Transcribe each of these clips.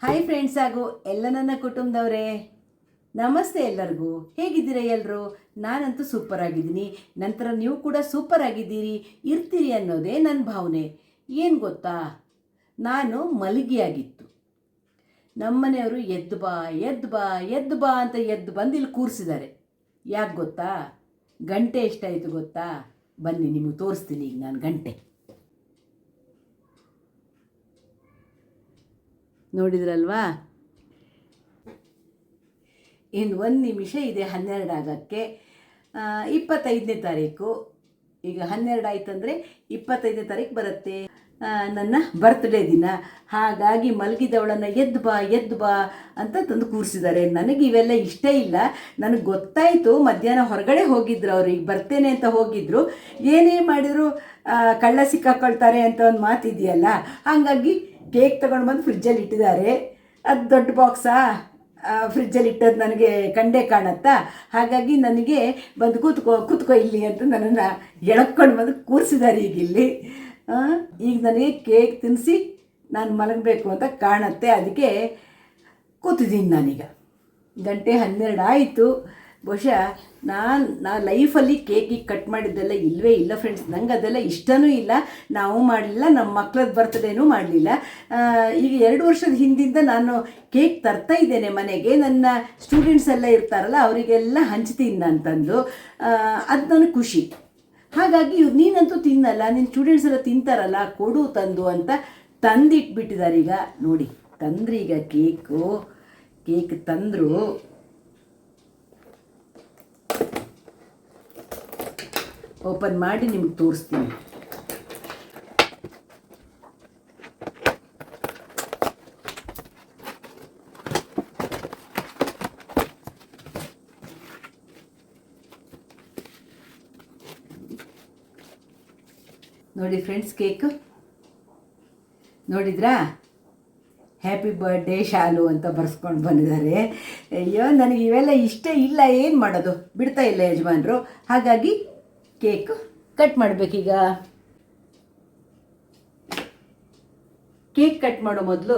Hi friends ಹಾಗೂ ಎಲ್ಲ ನನ್ನ ಕುಟುಂಬದವರೇ, ನಮಸ್ತೆ ಎಲ್ಲರಿಗೂ. ಹೇಗಿದ್ದೀರಾ ಎಲ್ಲರೂ? ನಾನಂತೂ ಸೂಪರ್ ಆಗಿದ್ದೀನಿ. ನಂತರ ನೀವು ಕೂಡ ಸೂಪರ್ ಆಗಿದ್ದೀರಿ, ಇರ್ತೀರಿ ಅನ್ನೋದೇ ನನ್ನ ಭಾವನೆ. ಏನು ಗೊತ್ತಾ, ನಾನು ಮಲಗಿಯಾಗಿತ್ತು. ನಮ್ಮನೆಯವರು ಎದ್ದು ಬಾ ಎದ್ದು ಬಾ ಎದ್ದು ಬಾ ಅಂತ ಎದ್ದು ಬಂದು ಇಲ್ಲಿ ಕೂರಿಸಿದ್ದಾರೆ. ಯಾಕೆ ಗೊತ್ತಾ? ಗಂಟೆ ಎಷ್ಟಾಯಿತು ಗೊತ್ತಾ? ಬನ್ನಿ ನಿಮಗೆ ತೋರಿಸ್ತೀನಿ ಈಗ ನಾನು ಗಂಟೆ. ನೋಡಿದ್ರಲ್ವಾ? ಇನ್ನು 1 ನಿಮಿಷ ಇದೆ 12 ಆಗೋಕ್ಕೆ. 25ನೇ ತಾರೀಕು. ಈಗ 12 ಆಯ್ತಂದರೆ 25ನೇ ತಾರೀಕು ಬರುತ್ತೆ, ನನ್ನ ಬರ್ತ್ಡೇ ದಿನ. ಹಾಗಾಗಿ ಮಲಗಿದವಳನ್ನು ಎದ್ದು ಬಾ ಎದ್ದು ಬಾ ಅಂತ ತಂದು ಕೂರಿಸಿದ್ದಾರೆ. ನನಗೆ ಇವೆಲ್ಲ ಇಷ್ಟ ಇಲ್ಲ. ನನಗೆ ಗೊತ್ತಾಯಿತು, ಮಧ್ಯಾಹ್ನ ಹೊರಗಡೆ ಹೋಗಿದ್ರು ಅವರು, ಈಗ ಬರ್ತೇನೆ ಅಂತ ಹೋಗಿದ್ರು. ಏನೇ ಮಾಡಿದ್ರು ಕಳ್ಳ ಸಿಕ್ಕಾಕೊಳ್ತಾರೆ ಅಂತ ಒಂದು ಮಾತಿದೆಯಲ್ಲ, ಹಾಗಾಗಿ ಕೇಕ್ ತೊಗೊಂಡು ಬಂದು ಫ್ರಿಜ್ಜಲ್ಲಿ ಇಟ್ಟಿದ್ದಾರೆ. ಅದು ದೊಡ್ಡ ಬಾಕ್ಸಾ, ಫ್ರಿಜ್ಜಲ್ಲಿ ಇಟ್ಟದ್ದು ನನಗೆ ಕಂಡೇ ಕಾಣುತ್ತಾ? ಹಾಗಾಗಿ ನನಗೆ ಬಂದು ಕೂತ್ಕೋ ಇಲ್ಲಿ ಅಂತ ನನ್ನನ್ನು ಎಳಕ್ಕೊಂಡು ಬಂದು ಕೂರಿಸಿದ್ದಾರೆ ಈಗ ಇಲ್ಲಿ. ಈಗ ನನಗೆ ಕೇಕ್ ತಿನ್ನಿಸಿ ನಾನು ಮಲಗಬೇಕು ಅಂತ ಕಾಣುತ್ತೆ, ಅದಕ್ಕೆ ಕೂತಿದ್ದೀನಿ ನಾನೀಗ. ಗಂಟೆ 12 ಆಯಿತು. ಬಹುಶಃ ನಾ ಲೈಫಲ್ಲಿ ಕೇಕಿಗೆ ಕಟ್ ಮಾಡಿದ್ದೆಲ್ಲ ಇಲ್ಲವೇ ಇಲ್ಲ ಫ್ರೆಂಡ್ಸ್. ನಂಗೆ ಅದೆಲ್ಲ ಇಷ್ಟನೂ ಇಲ್ಲ, ನಾವು ಮಾಡಲಿಲ್ಲ, ನಮ್ಮ ಮಕ್ಕಳದ್ದು ಬರ್ತ್ಡೇನೂ ಮಾಡಲಿಲ್ಲ. ಈಗ 2 ವರ್ಷದ ಹಿಂದಿಂದ ನಾನು ಕೇಕ್ ತರ್ತಾ ಇದ್ದೇನೆ ಮನೆಗೆ. ನನ್ನ ಸ್ಟೂಡೆಂಟ್ಸ್ ಎಲ್ಲ ಇರ್ತಾರಲ್ಲ, ಅವರಿಗೆಲ್ಲ ಹಂಚ್ತೀನಿ ನಾನು ತಂದು. ಅದು ನನಗೆ ಖುಷಿ. ಹಾಗಾಗಿ ನೀನಂತೂ ತಿನ್ನಲ್ಲ, ನಿನ್ನ ಸ್ಟೂಡೆಂಟ್ಸ್ ಎಲ್ಲ ತಿಂತಾರಲ್ಲ, ಕೊಡು ತಂದು ಅಂತ ತಂದಿಟ್ಬಿಟ್ಟಿದ್ದಾರೆ. ಈಗ ನೋಡಿ, ತಂದ್ರಿ ಈಗ ಕೇಕ್ ತಂದರು. ಓಪನ್ ಮಾಡಿ ನಿಮ್ಗೆ ತೋರಿಸ್ತೀನಿ. ನೋಡಿ ಫ್ರೆಂಡ್ಸ್, ಕೇಕ್ ನೋಡಿದ್ರಾ? ಹ್ಯಾಪಿ ಬರ್ಡೇ ಶಾಲು ಅಂತ ಬರ್ಸ್ಕೊಂಡು ಬಂದಿದ್ದಾರೆ. ಅಯ್ಯೋ, ನನಗೆ ಇವೆಲ್ಲ ಇಷ್ಟ ಇಲ್ಲ, ಏನು ಮಾಡೋದು, ಬಿಡ್ತಾ ಇಲ್ಲ ಯಜಮಾನರು. ಹಾಗಾಗಿ ಕೇಕ್ ಕಟ್ ಮಾಡಬೇಕೀಗ. ಕೇಕ್ ಕಟ್ ಮಾಡೋ ಮೊದಲು,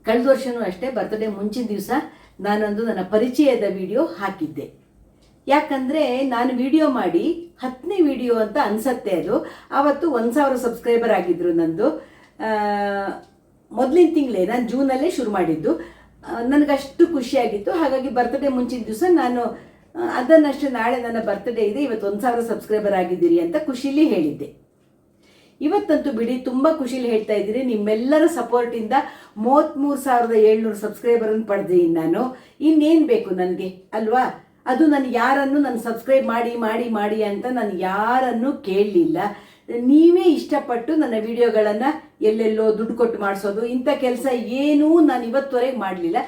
ಕಳೆದ ವರ್ಷವೂ ಅಷ್ಟೇ ಬರ್ತ್ಡೇ ಮುಂಚಿನ ದಿವಸ ನಾನೊಂದು ನನ್ನ ಪರಿಚಯದ ವಿಡಿಯೋ ಹಾಕಿದ್ದೆ. ಯಾಕಂದರೆ ನಾನು ವಿಡಿಯೋ ಮಾಡಿ 10ನೇ ವಿಡಿಯೋ ಅಂತ ಅನಿಸತ್ತೆ ಅದು. ಆವತ್ತು 1000 ಸಬ್ಸ್ಕ್ರೈಬರ್ ಆಗಿದ್ದರು ನಂದು. ಮೊದಲಿನ ತಿಂಗಳೇ, ನಾನು ಜೂನಲ್ಲೇ ಶುರು ಮಾಡಿದ್ದು. ನನಗಷ್ಟು ಖುಷಿಯಾಗಿತ್ತು. ಹಾಗಾಗಿ ಬರ್ತ್ಡೇ ಮುಂಚಿನ ದಿವಸ ನಾನು ಅದನ್ನಷ್ಟೇ, ನಾಳೆ ನನ್ನ ಬರ್ತ್ಡೇ ಇದೆ, ಇವತ್ತು 1000 ಸಬ್ಸ್ಕ್ರೈಬರ್ ಆಗಿದ್ದೀರಿ ಅಂತ ಖುಷಿಲಿ ಹೇಳಿದ್ದೆ. ಇವತ್ತಂತೂ ಬಿಡಿ, ತುಂಬ ಖುಷಿಲಿ ಹೇಳ್ತಾ ಇದ್ದೀರಿ. ನಿಮ್ಮೆಲ್ಲರ ಸಪೋರ್ಟಿಂದ 33,700 ಸಬ್ಸ್ಕ್ರೈಬರನ್ನು ಪಡೆದಿದ್ದೀನಿ ನಾನು. ಇನ್ನೇನು ಬೇಕು ನನಗೆ ಅಲ್ವಾ? ಅದು ನಾನು ಯಾರನ್ನು ನಾನು ಸಬ್ಸ್ಕ್ರೈಬ್ ಮಾಡಿ ಮಾಡಿ ಮಾಡಿ ಅಂತ ನಾನು ಯಾರನ್ನು ಕೇಳಲಿಲ್ಲ. ನೀವೇ ಇಷ್ಟಪಟ್ಟು ನನ್ನ ವಿಡಿಯೋಗಳನ್ನು ಎಲ್ಲೆಲ್ಲೋ ದುಡ್ಡು ಕೊಟ್ಟು ಮಾಡಿಸೋದು, ಇಂಥ ಕೆಲಸ ಏನೂ ನಾನು ಇವತ್ತುವರೆಗೆ ಮಾಡಲಿಲ್ಲ.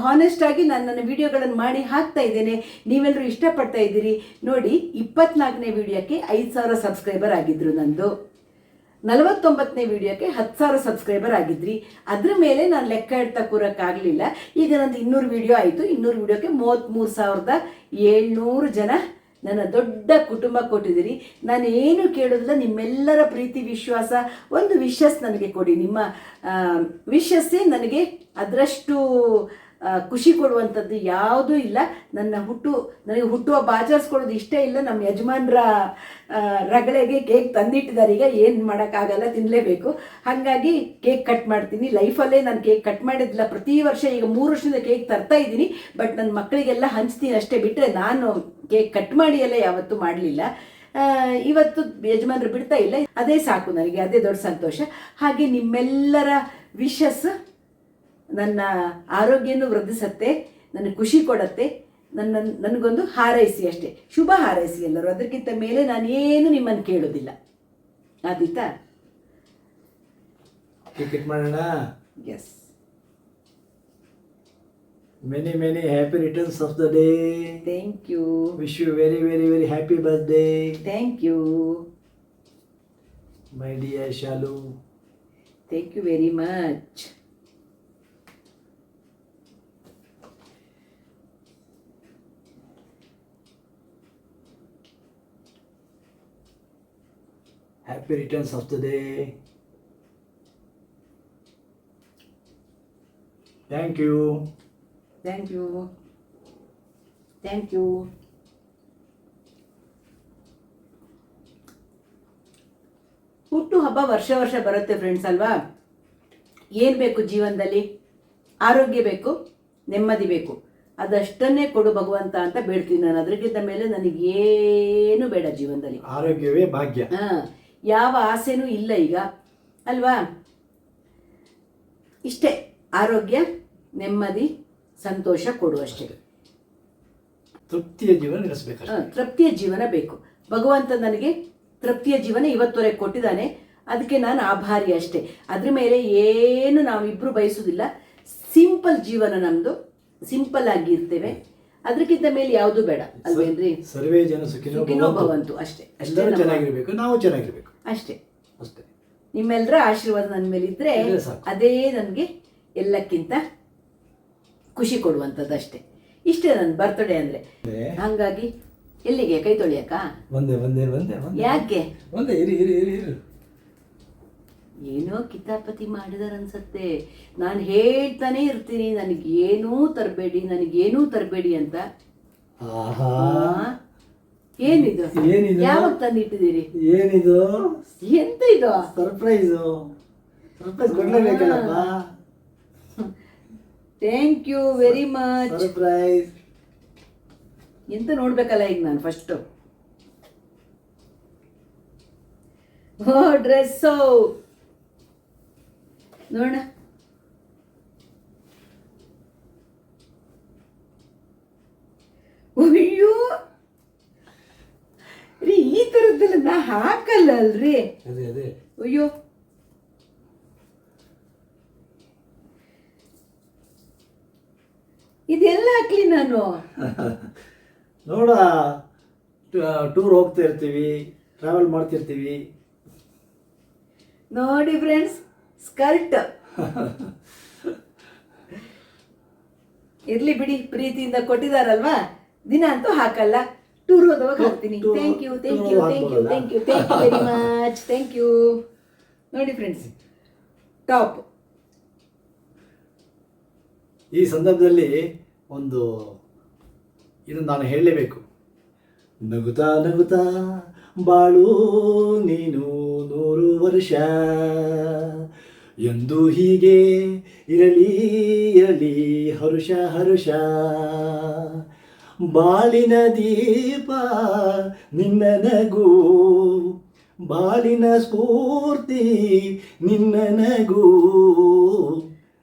ಹಾನೆಸ್ಟಾಗಿ ನಾನು ನನ್ನ ವಿಡಿಯೋಗಳನ್ನು ಮಾಡಿ ಹಾಕ್ತಾ ಇದ್ದೇನೆ. ನೀವೆಲ್ಲರೂ ಇಷ್ಟಪಡ್ತಾ ಇದ್ದೀರಿ. ನೋಡಿ, 24ನೇ ವಿಡಿಯೋಕ್ಕೆ 5000 ಸಬ್ಸ್ಕ್ರೈಬರ್ ಆಗಿದ್ದರು ನಂದು. 49ನೇ ವಿಡಿಯೋಕ್ಕೆ 10,000 ಸಬ್ಸ್ಕ್ರೈಬರ್ ಆಗಿದ್ರಿ. ಅದ್ರ ಮೇಲೆ ನಾನು ಲೆಕ್ಕ ಇಡ್ತಾ ಕೂರೋಕ್ಕಾಗಲಿಲ್ಲ. ಈಗ ನಂದು 200 ವಿಡಿಯೋ ಆಯಿತು. 200 ವಿಡಿಯೋಕ್ಕೆ 33,700 ಜನ ನನ್ನ ದೊಡ್ಡ ಕುಟುಂಬ ಕೊಟ್ಟಿದ್ದೀರಿ. ನಾನು ಏನು ಕೇಳೋದಿಲ್ಲ, ನಿಮ್ಮೆಲ್ಲರ ಪ್ರೀತಿ ವಿಶ್ವಾಸ, ಒಂದು ವಿಶಸ್ ನನಗೆ ಕೊಡಿ. ನಿಮ್ಮ ವಿಶಸ್ಸೇ ನನಗೆ ಅದರಷ್ಟು ಖುಷಿ ಕೊಡುವಂಥದ್ದು ಯಾವುದೂ ಇಲ್ಲ. ನನಗೆ ಹುಟ್ಟುಹಬ್ಬ ಆಚರಿಸ್ಕೊಳ್ಳೋದು ಇಷ್ಟ ಇಲ್ಲ. ನಮ್ಮ ಯಜಮಾನ್ರ ರಗಳೆಗೆ ಕೇಕ್ ತಂದಿಟ್ಟಿದ್ದಾರೆ. ಈಗ ಏನು ಮಾಡೋಕ್ಕಾಗಲ್ಲ, ತಿನ್ನಲೇಬೇಕು. ಹಾಗಾಗಿ ಕೇಕ್ ಕಟ್ ಮಾಡ್ತೀನಿ. ಲೈಫಲ್ಲೇ ನಾನು ಕೇಕ್ ಕಟ್ ಮಾಡಿದ್ದಿಲ್ಲ ಪ್ರತಿ ವರ್ಷ. ಈಗ 3 ವರ್ಷದಿಂದ ಕೇಕ್ ತರ್ತಾ ಇದ್ದೀನಿ, ಬಟ್ ನನ್ನ ಮಕ್ಕಳಿಗೆಲ್ಲ ಹಂಚ್ತೀನಿ ಅಷ್ಟೇ, ಬಿಟ್ಟರೆ ನಾನು ಕೇಕ್ ಕಟ್ ಮಾಡಿ ಎಲ್ಲ ಯಾವತ್ತೂ ಮಾಡಲಿಲ್ಲ. ಇವತ್ತು ಯಜಮಾನರು ಬಿಡ್ತಾ ಇಲ್ಲ, ಅದೇ ಸಾಕು ನನಗೆ, ಅದೇ ದೊಡ್ಡ ಸಂತೋಷ. ಹಾಗೆ ನಿಮ್ಮೆಲ್ಲರ ವಿಶಸ್ ನನ್ನ ಆರೋಗ್ಯನೂ ವೃದ್ಧಿಸುತ್ತೆ, ನನಗೆ ಖುಷಿ ಕೊಡುತ್ತೆ. ನನಗೊಂದು ಹಾರೈಸಿ ಅಷ್ಟೇ, ಶುಭ ಹಾರೈಸಿ ಎಲ್ಲರೂ. ಅದಕ್ಕಿಂತ ಮೇಲೆ ನಾನೇನು ನಿಮ್ಮನ್ನು ಕೇಳೋದಿಲ್ಲ. ಆದೀತಾ? ಟಿಕೆಟ್ ಮಾಡೋಣ. S. Many happy returns of the day. Thank you. Wish you very happy birthday. Thank you. My dear Shalu. Thank you very much. Happy returns of the day. Thank you. Thank you. Thank you. ಹುಟ್ಟು ಹಬ್ಬ ವರ್ಷ ವರ್ಷ ಬರುತ್ತೆ friends ಅಲ್ವಾ. ಏನು ಬೇಕು ಜೀವನದಲ್ಲಿ? ಆರೋಗ್ಯ ಬೇಕು, ನೆಮ್ಮದಿ ಬೇಕು, ಅದಷ್ಟನ್ನೇ ಕೊಡು ಭಗವಂತ ಅಂತ ಬೇಡ್ತೀನಿ ನಾನು. ಅದಕ್ಕಿಂತ ಮೇಲೆ ನನಗೇನು ಬೇಡ ಜೀವನದಲ್ಲಿ. ಆರೋಗ್ಯವೇ ಭಾಗ್ಯ. ಯಾವ ಆಸೆನೂ ಇಲ್ಲ ಈಗ ಅಲ್ವಾ. ಇಷ್ಟೇ, ಆರೋಗ್ಯ, ನೆಮ್ಮದಿ, ಸಂತೋಷ ಕೊಡು ಅಷ್ಟೇ. ತೃಪ್ತಿಯ ಜೀವನ ನಡೆಸಬೇಕು. ತೃಪ್ತಿಯ ಜೀವನ ಬೇಕು. ಭಗವಂತ ನನಗೆ ತೃಪ್ತಿಯ ಜೀವನ ಇವತ್ತವರೆಗೆ ಕೊಟ್ಟಿದ್ದಾನೆ, ಅದಕ್ಕೆ ನಾನು ಆಭಾರಿ ಅಷ್ಟೇ. ಅದ್ರ ಮೇಲೆ ಏನು ನಾವಿಬ್ಬರು ಬಯಸೋದಿಲ್ಲ. ಸಿಂಪಲ್ ಜೀವನ ನಮ್ಮದು, ಸಿಂಪಲ್ ಆಗಿ ಇರ್ತೇವೆ. ಅದಕ್ಕಿಂತ ಮೇಲೆ ಯಾವುದೂ ಬೇಡ ಅಲ್ವೇನ್ರಿ. ಸರ್ವೇ ಜನ ಸುಖಿನೋ ಭವಂತು ಅಷ್ಟೇ. ಅಷ್ಟೇ ಚೆನ್ನಾಗಿರ್ಬೇಕು, ನಾವು ಚೆನ್ನಾಗಿರ್ಬೇಕು ಅಷ್ಟೇ. ಅಷ್ಟೇ. ನಿಮ್ಮೆಲ್ಲರ ಆಶೀರ್ವಾದ ನನ್ನ ಮೇಲೆ ಇದ್ರೆ ಅದೇ ನನಗೆ ಎಲ್ಲಕ್ಕಿಂತ ಖುಷಿ ಕೊಡುವಂಥದ್ದು ಅಷ್ಟೇ. ಇಷ್ಟೇ ನನ್ನ ಬರ್ತ್ಡೇ ಅಂದರೆ. ಹಾಗಾಗಿ ಎಲ್ಲಿಗೆ ಕೈ ತೊಳಿಯಕ್ಕ? ಒಂದೇ ಒಂದೇ ಒಂದೇ ಯಾಕೆ? ಒಂದೇ ಇರಿ ಇರಿ ಇರಿ ಇರಿ. ಏನೋ ಕಿತಾಪತಿ ಮಾಡಿದಾರ ಅನ್ಸತ್ತೆ. ನಾನು ಹೇಳ್ತಾನೆ ಇರ್ತೀನಿ ನನಗೇನೂ ತರಬೇಡಿ, ನನಗೇನೂ ತರಬೇಡಿ ಅಂತ. ಏನಿದು? ಯಾವಾಗ ತಂದಿಟ್ಟಿದ್ದೀರಿ? ಏನಿದು? ಎಂತ ಇದು? ಸರ್ಪ್ರೈಸು. ಸರ್ಪ್ರೈಸ್ ಕೊಡ್ಲೇಬೇಕಲ್ಲಪ್ಪ. Thank you very much. Surprise ಎಂತ ನೋಡ್ಬೇಕಲ್ಲ ಈಗ ನಾನು ಫಸ್ಟು. ಓ ಡ್ರೆಸ್ಸು ನೋಡ. ಅಯ್ಯೋ ರೀ, ಈ ಥರದ್ದೆಲ್ಲ ನಾ ಹಾಕಲ್ಲ ಅಲ್ರಿ. ಅದೇ ಅದೇ. ಅಯ್ಯೋ ಇದೆಲ್ಲ ಹಾಕ್ಲಿ ನಾನು? ನೋಡ, ಟೂರ್ ಹೋಗ್ತಾ ಇರ್ತೀವಿ, ಟ್ರಾವೆಲ್ ಮಾಡ್ತಿರ್ತೀವಿ. ನೋಡಿ ಫ್ರೆಂಡ್ಸ್, ಸ್ಕರ್ಟ್ ಇರ್ಲಿ ಬಿಡಿ, ಪ್ರೀತಿಯಿಂದ ಕೊಟ್ಟಿದಾರಲ್ವಾ. ದಿನ ಅಂತೂ ಹಾಕಲ್ಲ, ಟೂರ್ ಹೋದವಾಗ ಹಾಕ್ತೀನಿ. Thank you thank you thank you thank you thank you very much. Thank you. ನೋಡಿ ಫ್ರೆಂಡ್ಸ್, ಟಾಪ್. ಈ ಸಂದರ್ಭದಲ್ಲಿ ಒಂದು ಇದು ನಾನು ಹೇಳಲೇಬೇಕು. ನಗುತ್ತಾ ನಗುತ್ತಾ ಬಾಳು ನೀನು 100 ವರ್ಷ, ಎಂದು ಹೀಗೆ ಇರಲಿ ಇರಲಿ ಹರುಷ ಹರುಷ. ಬಾಳಿನ ದೀಪ ನಿನ್ನ ನಗು, ಬಾಳಿನ ಸ್ಫೂರ್ತಿ ನಿನ್ನ ನಗು.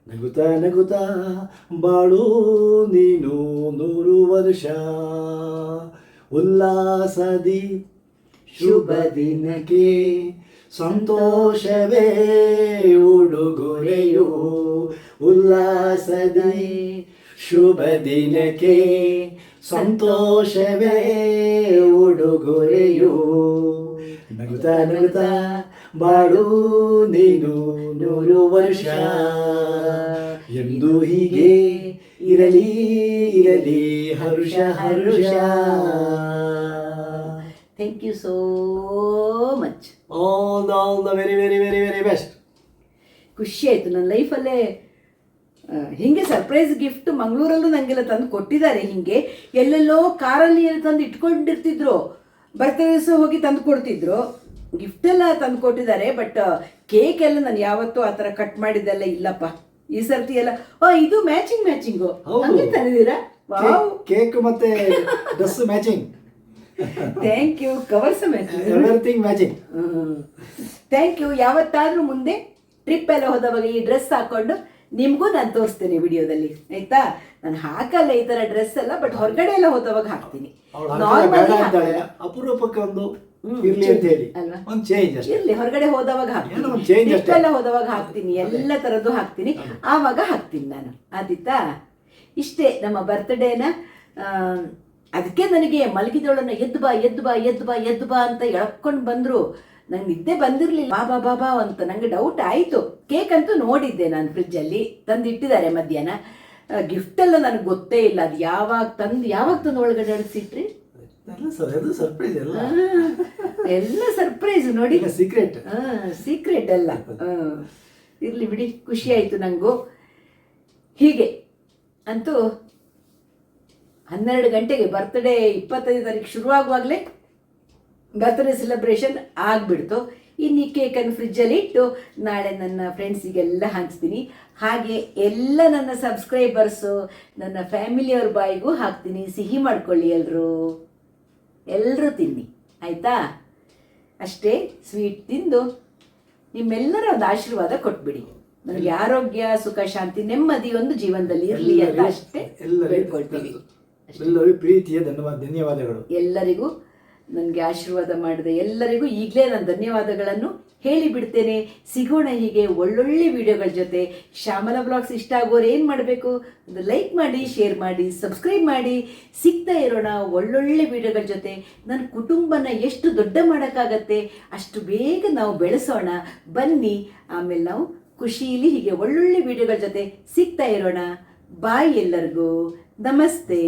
ನಗುತ್ತಾ ನಗುತ್ತಾ ಬಾಳು ನೀನು 100 ವರ್ಷ. ಉಲ್ಲಾಸದಿ ಶುಭ ದಿನಕ್ಕೆ ಸಂತೋಷವೇ ಉಡುಗೊರೆಯು. ಉಲ್ಲಾಸದಿ ಶುಭ ದಿನಕ್ಕೆ ಸಂತೋಷವೇ ಉಡುಗೊರೆಯು. ನಗುತ್ತಾ ನಗುತ್ತಾ ಬಾಳು ನೀನು 100 ವರ್ಷ, ಎಂದು ಹೀಗೆ ಇರಲಿ ಇರಲಿ ಹರುಷ ಹರುಷ. Thank you so much. All the very very very very best. ಖುಷಿ ಆಯಿತು. ನನ್ನ ಲೈಫಲ್ಲೇ ಹೀಗೆ ಸರ್ಪ್ರೈಸ್ ಗಿಫ್ಟ್ ಮಂಗಳೂರಲ್ಲೂ ನನಗೆಲ್ಲ ತಂದು ಕೊಟ್ಟಿದ್ದಾರೆ. ಹೀಗೆ ಎಲ್ಲೆಲ್ಲೋ ಕಾರಲ್ಲಿ ತಂದು ಇಟ್ಕೊಂಡಿರ್ತಿದ್ರು, ಬರ್ತ್ಡೇ ದಿವಸ ಹೋಗಿ ತಂದು ಕೊಡ್ತಿದ್ರು. ಗಿಫ್ಟೆಲ್ಲ ತಂದು ಕೊಟ್ಟಿದ್ದಾರೆ. ಬಟ್ ಕೇಕ್ ಎಲ್ಲ ನಾನು ಯಾವತ್ತೂ ಆ ಥರ ಕಟ್ ಮಾಡಿದ್ದೆಲ್ಲ ಇಲ್ಲಪ್ಪ. ಈ ಸರ್ತಿ ಎಲ್ಲ ಇದು ಮ್ಯಾಚಿಂಗು ಹಂಗೆ ತಂದಿದ್ದೀರಾ? ವಾವ್, ಕೇಕ್ ಮತ್ತೆ dress matching. Thank you. Covers matching, everything matching. Thank you. ಯಾವತ್ತಾದರೂ ಮುಂದೆ ಟ್ರಿಪ್ ಎಲ್ಲ ಹೋದವಾಗ ಈ ಡ್ರೆಸ್ ಹಾಕೊಂಡು ನಿಮಗೂ ನಾನು ತೋರಿಸ್ತೇನೆ ವಿಡಿಯೋದಲ್ಲಿ, ಆಯ್ತಾ? ನಾನು ಹಾಕಲ್ಲ ಈ ಥರ ಡ್ರೆಸ್ ಎಲ್ಲ, ಬಟ್ ಹೊರಗಡೆ ಎಲ್ಲ ಹೋದವಾಗ ಹಾಕ್ತೀನಿ. ಅಪರೂಪಕ್ಕೆ ಒಂದು ಇರ್ಲಿ ಅಂತ ಹೇಳಿ ಅಲ್ವಾ, ಒಂದು ಚೇಂಜ್ ಅಷ್ಟೇ. ಇರ್ಲಿ, ಹೊರಗಡೆ ಹೋದವಾಗ ಹಾಕ್ತೀನಿ, ಎಲ್ಲ ಹೋದವಾಗ ಹಾಕ್ತೀನಿ, ಎಲ್ಲ ಥರದ್ದು ಹಾಕ್ತೀನಿ, ಆವಾಗ ಹಾಕ್ತೀನಿ ನಾನು. ಆದಿತ್ತಾ? ಇಷ್ಟೇ ನಮ್ಮ ಬರ್ತ್ಡೇನ. ಅದಕ್ಕೆ ನನಗೆ ಮಲಗಿದವಳನ್ನ ಎದ್ದು ಬಾ ಎದ್ದು ಬಾ ಎದ್ದು ಬಾ ಎದ್ದು ಬಾ ಅಂತ ಎಳ್ಕೊಂಡು ಬಂದರು. ನಂಗೆ ನಿದ್ದೆ ಬಂದಿರಲಿಲ್ಲ. ಬಾಬಾ ಬಾಬಾ ಅಂತ ನನಗೆ ಡೌಟ್ ಆಯಿತು. ಕೇಕ್ ಅಂತೂ ನೋಡಿದ್ದೆ ನಾನು, ಫ್ರಿಜ್ಜಲ್ಲಿ ತಂದಿಟ್ಟಿದ್ದಾರೆ ಮಧ್ಯಾಹ್ನ. ಗಿಫ್ಟೆಲ್ಲ ನನಗೆ ಗೊತ್ತೇ ಇಲ್ಲ, ಅದು ಯಾವಾಗ ತಂದು ಒಳಗಡೆ ಅಡಿಸಿಟ್ರಿ. ಸರ್ಪ್ರೈಸ್ ಎಲ್ಲ ಸರ್ಪ್ರೈಸ್ ನೋಡಿ, ಸೀಕ್ರೆಟ್ ಎಲ್ಲ. ಇರ್ಲಿ ಬಿಡಿ, ಖುಷಿ ಆಯಿತು ನನಗೂ. ಹೀಗೆ ಅಂತೂ 12 ಗಂಟೆಗೆ ಬರ್ತ್ಡೇ 25 ತಾರೀಕು ಶುರುವಾಗುವಾಗಲೇ ಬರ್ತ್ಡೇ ಸೆಲೆಬ್ರೇಷನ್ ಆಗಿಬಿಡ್ತು. ಇನ್ನು ಈ ಕೇಕನ್ನು ಫ್ರಿಜ್ಜಲ್ಲಿ ಇಟ್ಟು ನಾಳೆ ನನ್ನ ಫ್ರೆಂಡ್ಸಿಗೆಲ್ಲ ಹಂಚ್ತೀನಿ. ಹಾಗೆ ಎಲ್ಲ ನನ್ನ ಸಬ್ಸ್ಕ್ರೈಬರ್ಸು, ನನ್ನ ಫ್ಯಾಮಿಲಿಯವ್ರ ಬಾಯಿಗೂ ಹಾಕ್ತೀನಿ. ಸಿಹಿ ಮಾಡ್ಕೊಳ್ಳಿ ಎಲ್ಲರೂ ತಿನ್ನಿ, ಆಯಿತಾ? ಅಷ್ಟೇ, ಸ್ವೀಟ್ ತಿಂದು ನಿಮ್ಮೆಲ್ಲರ ಒಂದು ಆಶೀರ್ವಾದ ಕೊಟ್ಬಿಡಿ. ನನಗೆ ಆರೋಗ್ಯ, ಸುಖ, ಶಾಂತಿ, ನೆಮ್ಮದಿ ಒಂದು ಜೀವನದಲ್ಲಿ ಇರಲಿ ಅಂತ ಅಷ್ಟೇ ಬೇಡ್ಕೊಳ್ತೀವಿ. ಎಲ್ಲರಿಗೂ ಪ್ರೀತಿಯ ಧನ್ಯವಾದಗಳು. ಎಲ್ಲರಿಗೂ ನನಗೆ ಆಶೀರ್ವಾದ ಮಾಡಿದ ಎಲ್ಲರಿಗೂ ಈಗಲೇ ನಾನು ಧನ್ಯವಾದಗಳನ್ನು ಹೇಳಿಬಿಡ್ತೇನೆ. ಸಿಗೋಣ ಹೀಗೆ ಒಳ್ಳೊಳ್ಳೆ ವಿಡಿಯೋಗಳ ಜೊತೆ. ಶ್ಯಾಮಲಾ ಬ್ಲಾಗ್ಸ್ ಇಷ್ಟ ಆಗೋರು ಏನು ಮಾಡಬೇಕು? ಒಂದು ಲೈಕ್ ಮಾಡಿ, ಶೇರ್ ಮಾಡಿ, ಸಬ್ಸ್ಕ್ರೈಬ್ ಮಾಡಿ. ಸಿಗ್ತಾ ಇರೋಣ ಒಳ್ಳೊಳ್ಳೆ ವಿಡಿಯೋಗಳ ಜೊತೆ. ನನ್ನ ಕುಟುಂಬನ ಎಷ್ಟು ದೊಡ್ಡ ಮಾಡೋಕ್ಕಾಗತ್ತೆ ಅಷ್ಟು ಬೇಗ ನಾವು ಬೆಳೆಸೋಣ. ಬನ್ನಿ, ಆಮೇಲೆ ನಾವು ಖುಷಿಯಲ್ಲಿ ಹೀಗೆ ಒಳ್ಳೊಳ್ಳೆ ವಿಡಿಯೋಗಳ ಜೊತೆ ಸಿಗ್ತಾ ಇರೋಣ. ಬಾಯ್, ಎಲ್ಲರಿಗೂ ನಮಸ್ತೆ.